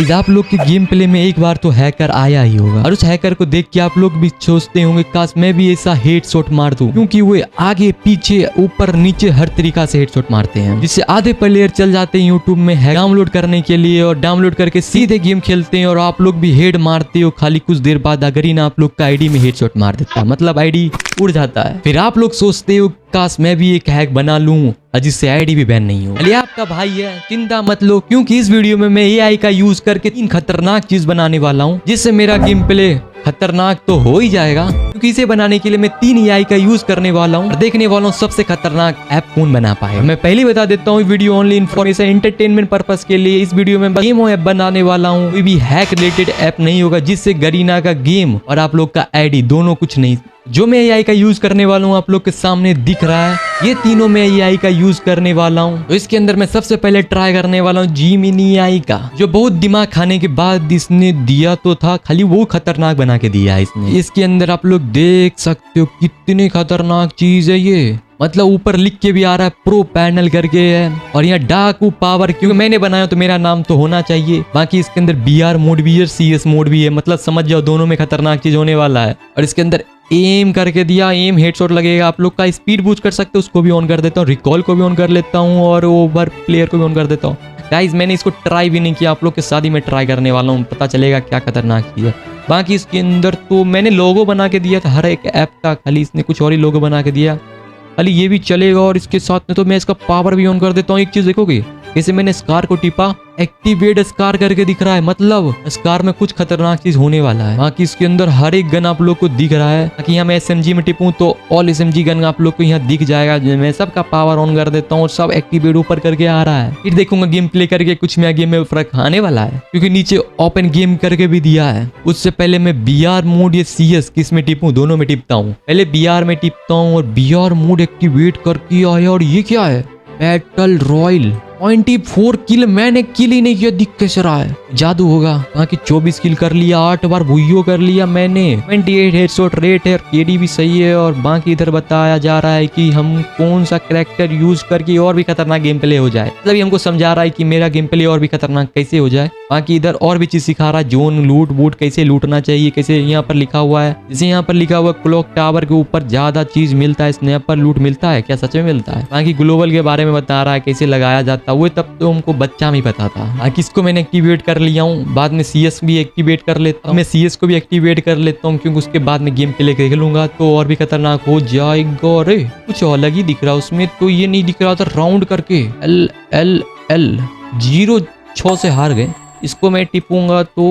इस आप लोग के गेम प्ले में एक बार तो हैकर आया ही होगा और उस हैकर को देख के आप लोग भी सोचते होंगे काश मैं भी ऐसा हेडशॉट मार दूं, क्योंकि वो आगे पीछे ऊपर नीचे हर तरीका से हेडशॉट मारते हैं, जिससे आधे प्लेयर चल जाते हैं यूट्यूब में डाउनलोड करने के लिए और डाउनलोड करके सीधे गेम खेलते हैं और आप लोग भी हेड मारते हो। खाली कुछ देर बाद अगर ही ना आप लोग का आईडी में हेडशॉट मार देता है, मतलब आईडी उड़ जाता है। फिर आप लोग सोचते हो काश मैं भी एक हैक बना लूं जिससे आईडी भी बैन नहीं हो। चलिए आपका भाई है, चिंता मत लो, क्योंकि इस वीडियो में मैं एआई का यूज करके 3 खतरनाक चीज बनाने वाला हूं, जिससे मेरा गेम प्ले खतरनाक तो हो ही जाएगा। क्योंकि इसे बनाने के लिए मैं 3 एआई का यूज करने वाला हूँ और देखने वाला हूँ सबसे खतरनाक ऐप कौन बना पाए। मैं पहले बता देता हूँ, video only information entertainment purpose के लिए। इस वीडियो में गेम ऐप बनाने वाला हूँ, कोई भी हैक रिलेटेड ऐप नहीं होगा, जिससे गरीना का गेम और आप लोग का आईडी दोनों कुछ नहीं। जो मैं एआई का यूज करने वाला हूँ आप लोग के सामने दिख रहा है, ये तीनों मैं एआई का यूज करने वाला हूँ। तो इसके अंदर मैं सबसे पहले ट्राई करने वाला हूँ जीमिनी एआई का, जो बहुत दिमाग खाने के बाद इसने दिया तो था, खाली वो खतरनाक बना के दिया है इसने। इसके अंदर आप लोग देख सकते हो कितनी खतरनाक चीज है ये, मतलब ऊपर लिख के भी आ रहा है प्रो पैनल करके है, और यहाँ डाकू पावर, क्योंकि मैंने बनाया तो मेरा नाम तो होना चाहिए। बाकी इसके अंदर बीआर मोड भी है, सीएस मोड भी है, मतलब समझ जाओ दोनों में खतरनाक चीज होने वाला है। और इसके अंदर एम करके दिया, एम हेडशॉट लगेगा। आप लोग का स्पीड बूस्ट कर सकते हो, उसको भी ऑन कर देता हूँ, रिकॉल को भी ऑन कर लेता हूँ और ओवर प्लेयर को भी ऑन कर देता हूँ। गाइस मैंने इसको ट्राई भी नहीं किया, आप लोग के साथ ही मैं ट्राई करने वाला हूँ, पता चलेगा क्या खतरनाक चीज है। बाकी इसके अंदर तो मैंने लोगो बना के दिया था हर एक ऐप का, खाली इसने कुछ और ही लोगो बना के दिया, खाली ये भी चलेगा। और इसके साथ में तो मैं इसका पावर भी ऑन कर देता हूँ। एक चीज देखोगे, जैसे मैंने स्कार को टिपा, एक्टिवेट स्कार करके दिख रहा है, मतलब स्कार में कुछ खतरनाक चीज होने वाला है। बाकी इसके अंदर हर एक गन आप लोग को दिख रहा है, ताकि यहाँ मैं एसएमजी में टिपूं तो ऑल एसएमजी गन आप लोग को यहाँ दिख जाएगा। मैं सबका पावर ऑन कर देता हूँ और सब एक्टिवेट ऊपर करके आ रहा है। फिर देखूंगा गेम प्ले करके कुछ मेरा गेम में फर्क आने वाला है, क्योंकि नीचे ओपन गेम करके भी दिया है। उससे पहले मैं बीआर मोड या सीएस किस में टिपूं, दोनों में टिपता हूँ। पहले बीआर में टिपता हूँ और बीआर मोड एक्टिवेट करके आया। और ये क्या है, बैटल रॉयल 24 किल, मैंने किल ही नहीं किया, दिख कैसे रहा है, जादू होगा। बाकी 24 किल कर लिया, 8 बार भुइयो कर लिया मैंने, 28 हेडशॉट रेट है, केडी भी सही है। और बाकी इधर बताया जा रहा है कि हम कौन सा कैरेक्टर यूज करके और भी खतरनाक गेम प्ले हो जाए, मतलब हमको समझा रहा है कि मेरा गेम प्ले और भी खतरनाक कैसे हो जाए। बाकी इधर और भी चीज सिखा रहा है, जोन लूट बूट कैसे लूटना चाहिए, कैसे यहाँ पर लिखा हुआ है, जैसे यहाँ पर लिखा हुआ क्लॉक टावर के ऊपर ज्यादा चीज मिलता है, स्नैपर लूट मिलता है, क्या सच में मिलता है। बाकी ग्लोबल के बारे में बता रहा है कैसे लगाया जाता है, वो तब तो हमको बच्चा में पता था। बाकी इसको मैंने एक्टिवेट कर लिया हूँ, बाद में सीएस भी एक्टिवेट कर लेता हूँ। मैं सीएस को भी एक्टिवेट कर लेता हूँ, क्योंकि उसके बाद में गेम प्ले खेलूंगा तो और भी खतरनाक हो जाएगा। अरे कुछ अलग ही दिख रहा है उसमें, तो ये नहीं दिख रहा था राउंड करके एल एल एल 0-6 से हार गए। इसको मैं टिपूंगा तो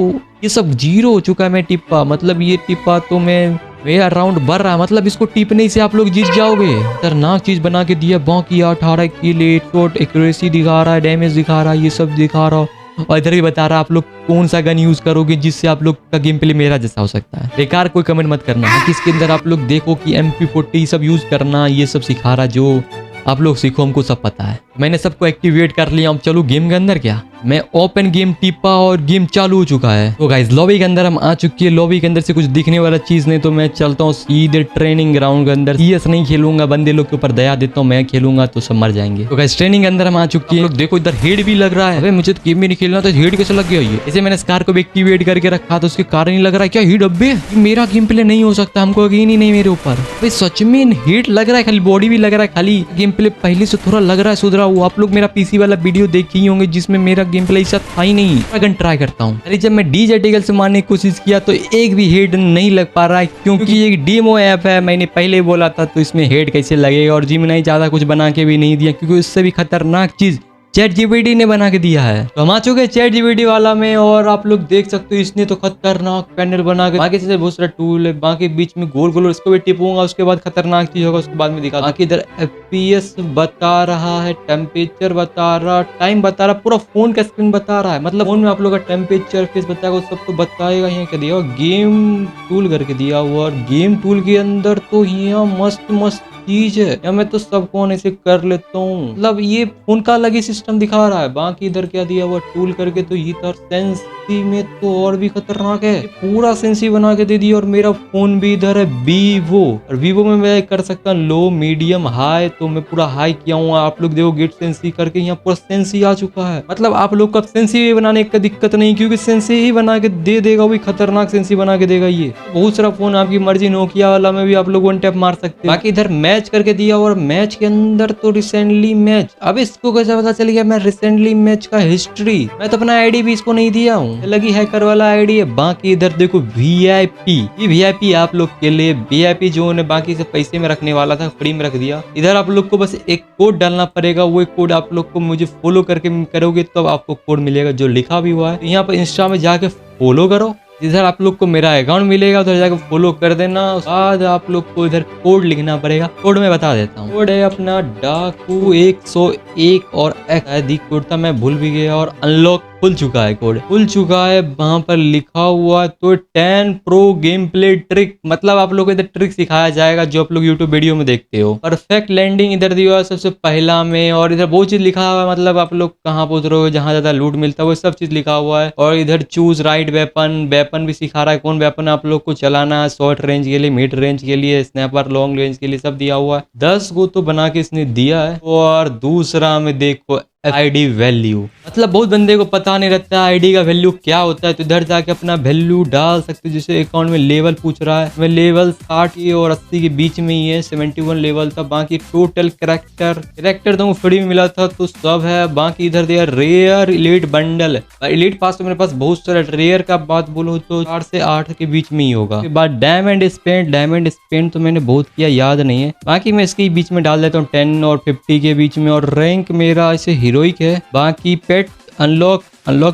ये सब 0 हो चुका है, मैं टिपा, मतलब ये टिपा तो मेरा राउंड बढ़ रहा है, मतलब इसको टिपने से आप लोग जीत जाओगे। खतरनाक चीज बना के दिया। बाकी 18 किल, शॉट एक्यूरेसी दिखा रहा है, डैमेज दिखा रहा है, ये सब दिखा रहा है। और इधर भी बता रहा है आप लोग कौन सा गन यूज करोगे जिससे आप लोग का गेम प्ले मेरा जैसा हो सकता है। बेकार कोई कमेंट मत करना। इसके अंदर आप लोग देखो कि MP40 सब यूज करना, ये सब सिखा रहा, जो आप लोग सीखो, हमको सब पता है। मैंने सबको एक्टिवेट कर लिया। अब चलो गेम के अंदर, क्या मैं ओपन गेम टिपा और गेम चालू हो चुका है। तो गाइस लॉबी के अंदर हम आ चुकी है। लॉबी के अंदर से कुछ दिखने वाला चीज नहीं, तो मैं चलता हूँ सीधे ट्रेनिंग ग्राउंड के अंदर। सीएस नहीं खेलूंगा, बंदे लोग के ऊपर दया देता हूँ, मैं खेलूंगा तो सब मर जाएंगे। तो गाइस ट्रेनिंग के अंदर हम आ चुकी है। देखो इधर हेड भी लग रहा है, अबे मुझे तो गेम में नहीं खेलना, तो हेड कैसे लग गया ये। जैसे मैंने स्कार को भी एक्टिवेट करके रखा तो उसके कारण ही लग रहा है क्या हेड। अबे मेरा गेम प्ले नहीं हो सकता, हमको यकीन ही नहीं मेरे ऊपर। सच में हेड लग रहा है, खाली बॉडी भी लग रहा है, खाली गेम प्ले पहले से थोड़ा लग रहा है सुधरा हुआ। आप लोग मेरा पीसी वाला वीडियो देखे ही होंगे जिसमें मेरा गेम प्ले ऐसा था ही नहीं। अगर ट्राई करता हूँ, अरे जब मैं डीजेटिकल से मारने की कोशिश किया तो एक भी हेड नहीं लग पा रहा है, क्योंकि ये डेमो ऐप है। मैंने पहले बोला था तो इसमें हेड कैसे लगेगा। और जिम नहीं ज्यादा कुछ बना के भी नहीं दिया, क्योंकि उससे भी खतरनाक चीज ChatGPT ने बना के दिया है। तो हम आ चुके हैं ChatGPT वाला में, और आप लोग देख सकते हो इसने तो खतरनाक पैनल बना के, बाकी से बहुत सारा टूल है। बाकी बीच में गोल गोल, इसको भी टिपूंगा, उसके बाद खतरनाक चीज होगा, उसके बाद में दिखा। बाकी इधर FPS बता रहा है, टेम्परेचर बता रहा, टाइम बता रहा, पूरा फोन का स्क्रीन बता रहा है, मतलब फोन में आप लोग का टेम्परेचर फेस बताएगा, सब तो बताएगा। यहाँ क्या दिया, गेम टूल करके दिया हुआ। और गेम टूल के अंदर तो यहाँ मस्त मस्त चीज है, या मैं तो सब फोन ऐसे कर लेता हूँ। मतलब ये फोन का अलग ही सिस्टम दिखा रहा है। बाकी इधर क्या दिया हुआ टूल करके, तो ये तो सेंसी में तो और भी खतरनाक है, पूरा सेंसी बना के दे दिया। और मेरा फोन भी इधर है वीवो, और वीवो में मैं कर सकता हूँ लो, मीडियम, हाई। तो मैं पूरा हाई किया हूँ। आप लोग देखो गेट सेंसी करके यहाँ पूरा सेंसी आ चुका है। मतलब आप लोग का सेंसी भी बनाने का दिक्कत नहीं, क्योंकि सेंसी ही बना के दे देगा, वही खतरनाक सेंसी बना के देगा। ये बहुत सारा फोन आपकी मर्जी, नोकिया वाला में भी आप लोग वन टैप मार सकते हैं। बाकी इधर मैच करके दिया, और मैच के अंदर तो रिसेंटली मैच, अब इसको कैसे पता चल गया मैं रिसेंटली मैच का हिस्ट्री? मैं तो अपना आईडी भी इसको नहीं दिया हूँ, लगी हैकर वाला आईडी है। बाकी इधर देखो वीआईपी, ये वीआईपी आप लोग के लिए, वीआईपी जो ने बाकी से पैसे में रखने वाला था फ्री में रख दिया। इधर आप लोग को बस एक कोड डालना पड़ेगा, वो कोड आप लोग को मुझे फॉलो करके करोगे तब आपको कोड मिलेगा, जो लिखा भी हुआ है। तो यहाँ पर इंस्टा में जाके फॉलो करो, इधर आप लोग को मेरा अकाउंट मिलेगा, उधर जाकर फॉलो कर देना। बाद आप लोग को इधर कोड लिखना पड़ेगा, कोड मैं बता देता हूँ। कोड है अपना डाकू 101, और कोड था मैं भूल भी गया। और अनलॉक खुल चुका है, कोड खुल चुका है, वहां पर लिखा हुआ तो 10 प्रो गेम प्ले ट्रिक, मतलब आप लोग को इधर ट्रिक सिखाया जाएगा जो आप लोग यूट्यूब वीडियो में देखते हो। परफेक्ट लैंडिंग इधर दिया है सबसे पहला में, और इधर बहुत चीज लिखा हुआ है, मतलब आप लोग कहाँ पहुंच रहे हो, जहाँ ज्यादा लूट मिलता है वो सब चीज लिखा हुआ है। और इधर चूज राइट वेपन, वेपन भी सिखा रहा है कौन वेपन आप लोग को चलाना है, शॉर्ट रेंज के लिए, मिड रेंज के लिए, स्नैपर, लॉन्ग रेंज के लिए सब दिया हुआ है। 10 गो तो बना के इसने दिया है। और दूसरा में देखो आईडी वैल्यू, मतलब बहुत बंदे को पता नहीं रहता है आईडी का वैल्यू क्या होता है। तो इधर जाके अपना वैल्यू डाल सकते हो। जैसे अकाउंट में लेवल पूछ रहा है, मैं लेवल 60 और 80 के बीच में ही है, 71 लेवल था। बाकी टोटल कैरेक्टर तो फ्री में मिला था तो सब है। बाकी इधर दिया रेयर इलीट बंडल, इलीट पास तो मेरे पास बहुत सारा, रेयर का बात बोलो तो 4 से 8 के बीच में ही होगा। उसके बाद डायमंड स्पेंड तो मैंने बहुत किया, याद नहीं है। बाकी मैं इसके बीच में डाल देता हूँ 10 और 50 के बीच में। और रैंक मेरा ऐसे हीरोइक है। बाकी पेट अनलॉक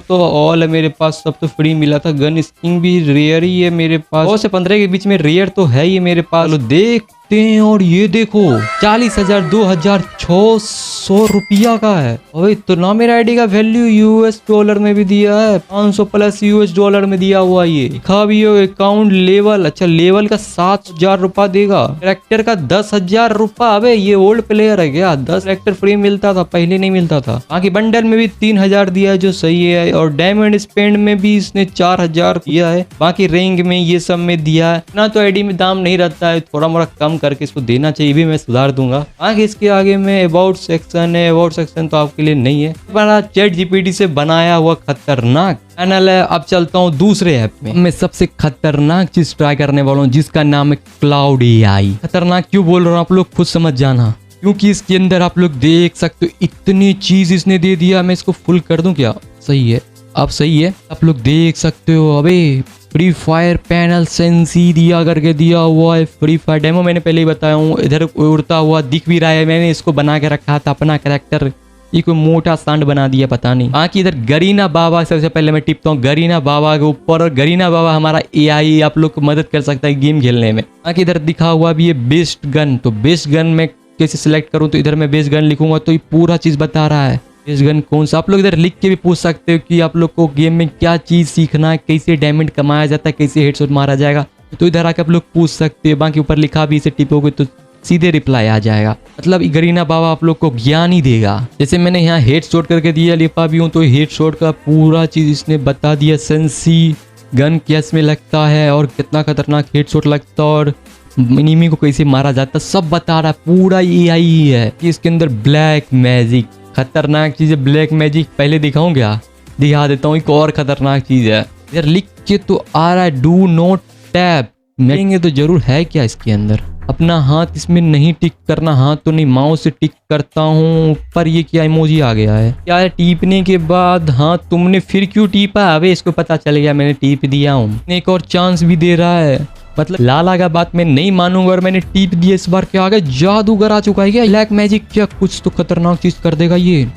तो ऑल है मेरे पास, सब तो फ्री मिला था। गन स्किन भी रेयर ही है मेरे पास, 100 से 15 के बीच में रेयर तो है ही मेरे पास। चलो देखते हैं। और ये देखो 40,000 2,600 रुपया का है। और इतना मेरा आईडी का वैल्यू यूएस डॉलर में भी दिया है, 500 प्लस यूएस डॉलर में दिया हुआ। ये लिखा भी हो अकाउंट लेवल, अच्छा लेवल का 7,000 रुपया देगा, कैरेक्टर का 10,000 रुपया। अबे ये ओल्ड प्लेयर है क्या? 10 कैरेक्टर फ्री मिलता था, पहले नहीं मिलता था। बाकी बंडल में भी 3,000 दिया है जो सही है। और डायमंड स्पेंड में भी इसने 4,000 दिया है। बाकी रैंक में ये सब में दिया है ना, तो आईडी में दाम नहीं रहता है, थोड़ा मोड़ा कम करके इसको देना चाहिए, भी मैं सुधार दूंगा। आगे इसके आगे में अबाउट सेक्शन है, अबाउट सेक्शन तो आपके लिए नहीं है, बड़ा चैट जीपीटी से बनाया हुआ खतरनाक चैनल है। अब चलता हूँ दूसरे ऐप में। मैं सबसे खतरनाक चीज ट्राई करने वाला हूँ, जिसका नाम है क्लाउड एआई। खतरनाक क्यों बोल रहा हूँ आप लोग खुद समझ जाना, क्योंकि इसके अंदर आप लोग देख सकते हो इतनी चीज इसने दे दिया। मैं इसको फुल कर दूं क्या? सही है, अब सही है, आप लोग देख सकते हो। अबे फ्री फायर पैनल सेंसी दिया करके दिया हुआ है। फ्री फायर डेमो मैंने पहले ही बताया हूँ, इधर उड़ता हुआ दिख भी रहा है। मैंने इसको बना के रखा था अपना कैरेक्टर, ये कोई मोटा सांड बना दिया पता नहीं। बाकी इधर गरीना बाबा, सबसे पहले मैं टिपता हूँ गरीना बाबा के ऊपर। और गरीना बाबा हमारा एआई आप लोग को मदद कर सकता है गेम खेलने में। बाकी इधर दिखा हुआ भी ये बेस्ट गन, तो बेस्ट गन में कैसे सिलेक्ट करूँ, तो इधर मैं बेस्ट गन लिखूंगा तो ये पूरा चीज बता रहा है बेस्ट गन कौन सा। आप लोग इधर लिख के भी पूछ सकते हो कि आप लोग को गेम में क्या चीज सीखना है, कैसे डायमंड कमाया जाता है, कैसे हेडशॉट मारा जाएगा, तो इधर आके आप लोग पूछ सकते हो। बाकी ऊपर लिखा भी, इसे टिपोगे तो सीधे रिप्लाई आ जाएगा। मतलब गरीना बाबा आप लोग को ज्ञान ही देगा। जैसे मैंने यहाँ हेडशॉट करके दिया, लिपा भी हूँ तो हेडशॉट का पूरा चीज इसने बता दिया। सेंसी गन कैस में लगता है और कितना खतरनाक हेडशॉट लगता है और एनिमी को कैसे मारा जाता, सब बता रहा है। पूरा एआई ही है कि इसके अंदर ब्लैक मैजिक, खतरनाक चीज है ब्लैक मैजिक। पहले दिखाऊं क्या? दिखा देता हूँ। एक और खतरनाक चीज है, यार लिख के तो आ रहा है डू नॉट टैप। मैंगे तो जरूर है क्या इसके अंदर? अपना हाथ इसमें नहीं टिक करना, हाथ तो नहीं माउस से टिक करता हूँ। पर ये क्या इमोजी आ गया है क्या है? टीपने के बाद हाथ तुमने फिर क्यों टीपा? अबे इसको पता चल गया मैंने टीप दिया हूँ। एक और चांस भी दे रहा है, मतलब लाला का बात मैं नहीं मानूंगा और मैंने टीप दिया। इस बार क्या आ गया? जादूगर आ चुका है क्या? ब्लैक मैजिक क्या? कुछ तो खतरनाक चीज कर देगा ये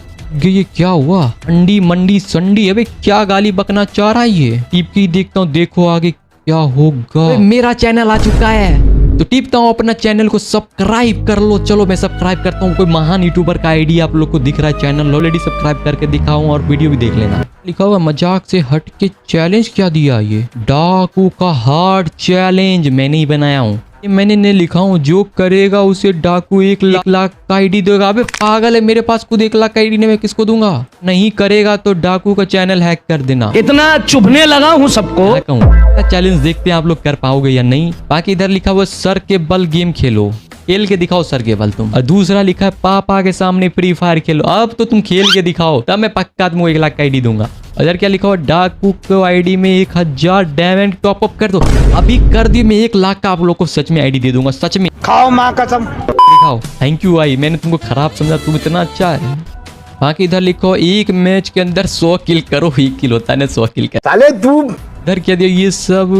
क्या हुआ? अंडी मंडी संडी, अबे क्या गाली बकना चाह रहा है ये? टीप के देखता हूँ, देखो आगे क्या होगा। मेरा चैनल आ चुका है तो टिपता हूँ अपना चैनल को सब्सक्राइब कर लो। चलो मैं सब्सक्राइब करता हूँ। कोई महान यूट्यूबर का आईडी आप लोग को दिख रहा है, चैनल ऑलरेडी सब्सक्राइब करके दिखाऊं और वीडियो भी देख लेना। लिखा हुआ मजाक से हट के चैलेंज क्या दिया ये? डाकू का हार्ड चैलेंज मैंने ही बनाया हूँ। ये मैंने नहीं लिखा हूँ, जो करेगा उसे डाकू 1 लाख का आईडी देगा। अबे पागल है, मेरे पास खुद 1 लाख का आईडी नहीं, मैं किसको दूंगा? नहीं करेगा तो डाकू का चैनल हैक कर देना। इतना चुभने लगा हूँ सबको। चैलेंज देखते हैं आप लोग कर पाओगे या नहीं। बाकी इधर लिखा हुआ सर के बल गेम खेलो, खेल के दिखाओ सर के बल तुम। और दूसरा लिखा है पापा के सामने फ्री फायर खेलो। अब तो तुम खेल के दिखाओ, तब मैं पक्का तुमको 1 लाख का आईडी दूंगा। इधर क्या लिखा हुआ, डाकू को आईडी में 1000 डायमंड टॉप अप कर दो। अभी कर दी, मैं 1 लाख का आप लोग को सच में आईडी दे दूंगा, सच में। खाओ माँ कसम। दिखाओ। थैंक यू भाई, मैंने तुमको खराब समझा, तुम इतना अच्छा है। बाकी इधर लिखो एक मैच के अंदर 100 किल करो। 1 किल होता है ना, 100 किल कर। साले तू इधर क्या दिया, ये सब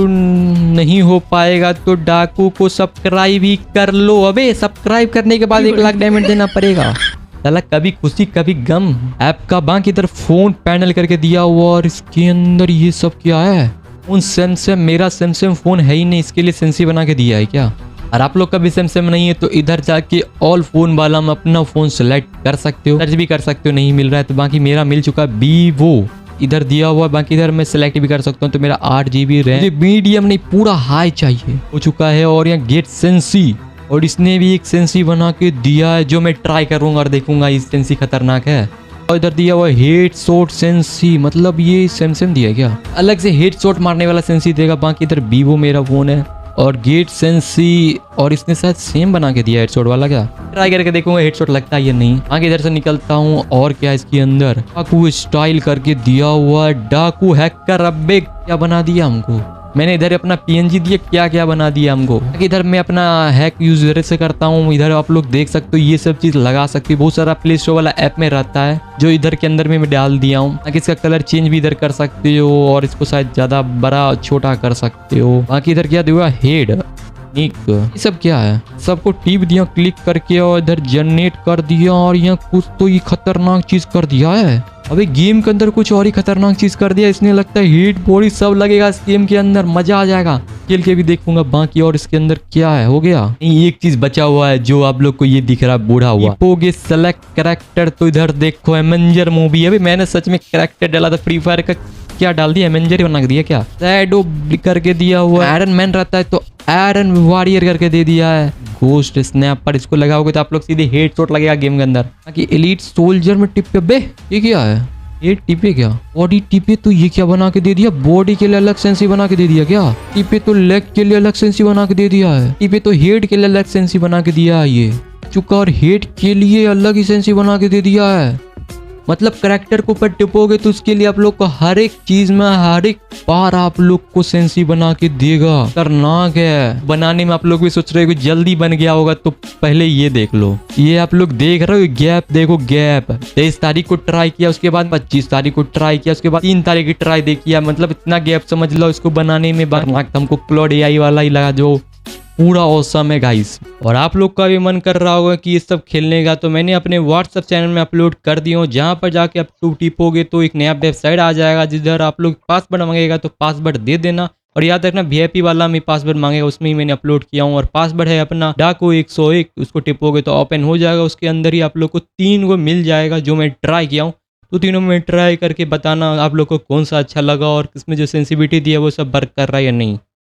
नहीं हो पाएगा तो डाकू को सब्सक्राइब ही कर लो। अबे सब्सक्राइब करने के बाद 1 लाख डायमंड देना पड़ेगा। साला कभी खुशी कभी गम ऐप का। बाकी इधर फोन पैनल करके दिया हुआ, और इसके अंदर ये सब क्या है? उन सैमसंग, मेरा सैमसंग फोन है ही नहीं, इसके लिए सेंसी बना के दिया है क्या? और आप लोग का भी सैमसंग नहीं है तो इधर जाके ऑल फोन वाला में अपना फोन सेलेक्ट कर सकते हो, सर्च भी कर सकते हो। नहीं मिल रहा है तो बाकी मेरा मिल चुका है वीवो, इधर दिया हुआ। बाकी इधर मैं सेलेक्ट भी कर सकता हूँ, तो मेरा 8 GB रैम, मुझे मीडियम नहीं पूरा हाई चाहिए, हो चुका है। और यहाँ गेट सेंसी, और इसने भी एक सेंसी बना के दिया है जो मैं ट्राई करूंगा और देखूंगा इस सेंसी खतरनाक है। और इधर दिया हुआ हेड शॉट सेंसी, मतलब ये सैमसंग दिया क्या? अलग से हेड शॉट मारने वाला सेंसी देगा। बाकी इधर वीवो मेरा फोन है और गेट सेंसी, और इसने शायद सेम बना के दिया हेडशॉट वाला। क्या ट्राई करके देखूंगा हेडशॉट लगता है या नहीं। आगे इधर से निकलता हूँ। और क्या इसके अंदर डाकू स्टाइल करके दिया हुआ, डाकू हैकर। अबे क्या बना दिया हमको? मैंने इधर अपना PNG दिया, क्या क्या बना दिया हमको। इधर मैं अपना हैक यूज से करता हूँ। इधर आप लोग देख सकते हो ये सब चीज लगा सकते हो, बहुत सारा प्ले स्टोर वाला ऐप में रहता है जो इधर के अंदर में मैं डाल दिया हूँ। ताकि इसका कलर चेंज भी इधर कर सकते हो, और इसको शायद ज्यादा बड़ा छोटा कर सकते हो। बाकी इधर क्या दिया, हेड निक, ये सब क्या है? सबको टिप दिया क्लिक करके, और इधर जनरेट कर दिया। और यहाँ कुछ तो ये खतरनाक चीज कर दिया है। अभी गेम के अंदर कुछ और ही खतरनाक चीज कर दिया इसने। लगता है हीट बॉडी सब लगेगा इस गेम के अंदर, मजा आ जाएगा। खेल के भी देखूंगा बाकी। और इसके अंदर क्या है, हो गया नहीं, एक चीज बचा हुआ है जो आप लोग को ये दिख रहा है बूढ़ा हुआ, पोगे सेलेक्ट कैरेक्टर। तो इधर देखो एवेंजर मूवी। अभी मैंने सच में कैरेक्टर डाला था फ्री फायर का, क्या डाल दिया, एवेंजर बना दिया क्या? शैडो करके दिया हुआ, आयरन मैन रहता है तो आयरन वॉरियर करके दे दिया है। घोस्ट स्नैपर, इसको लगाओगे तो आप लोग सीधे हेडशॉट लगेगा गेम के अंदर। बाकी एलीट सोल्जर में टिप पे, बे ये क्या है? ये टिपे क्या, बॉडी टिपे? तो ये क्या बना के दे दिया, बॉडी के लिए अलग सेंसी बना के दे दिया क्या? टिपे तो लेग के लिए अलग सेंसी बना के दे दिया है। टिपे तो हेड के लिए अलग सेंसी बना के दिया है ये चुका, और हेड के लिए अलग ही सेंसी बना के दे दिया है। मतलब करेक्टर को पर टिपोगे तो उसके लिए आप लोग को हर एक चीज में हर एक बार आप लोग को सेंसी बना के देगा। खतरनाक है बनाने में। आप लोग भी सोच रहे हो कि जल्दी बन गया होगा, तो पहले ये देख लो। ये आप लोग देख रहे हो गैप, देखो गैप। 23 तारीख को ट्राई किया, उसके बाद 25 तारीख को ट्राई किया, उसके बाद 3 तारीख की ट्राई दे किया। मतलब इतना गैप समझ लो इसको बनाने में। हमको क्लॉड AI वाला ही लगा जो पूरा औसम है गाइस। और आप लोग का भी मन कर रहा होगा कि ये सब खेलने का, तो मैंने अपने व्हाट्सएप चैनल में अपलोड कर दिया हूँ, जहाँ पर जाके आप टू टिपोगे तो एक नया वेबसाइट आ जाएगा, जिधर आप लोग पासवर्ड मांगेगा तो पासवर्ड दे देना। और याद रखना VIP वाला में पासवर्ड मांगेगा, उसमें ही मैंने अपलोड किया हूँ। और पासवर्ड है अपना डाकू 101, उसको टिपोगे तो ओपन हो जाएगा। उसके अंदर ही आप लोग को 3 को मिल जाएगा जो मैं ट्राई किया हूँ। तो तीनों में ट्राई करके बताना आप लोग को कौन सा अच्छा लगा और किसमें जो सेंसिटिविटी दी है वो सब वर्क कर रहा है या नहीं।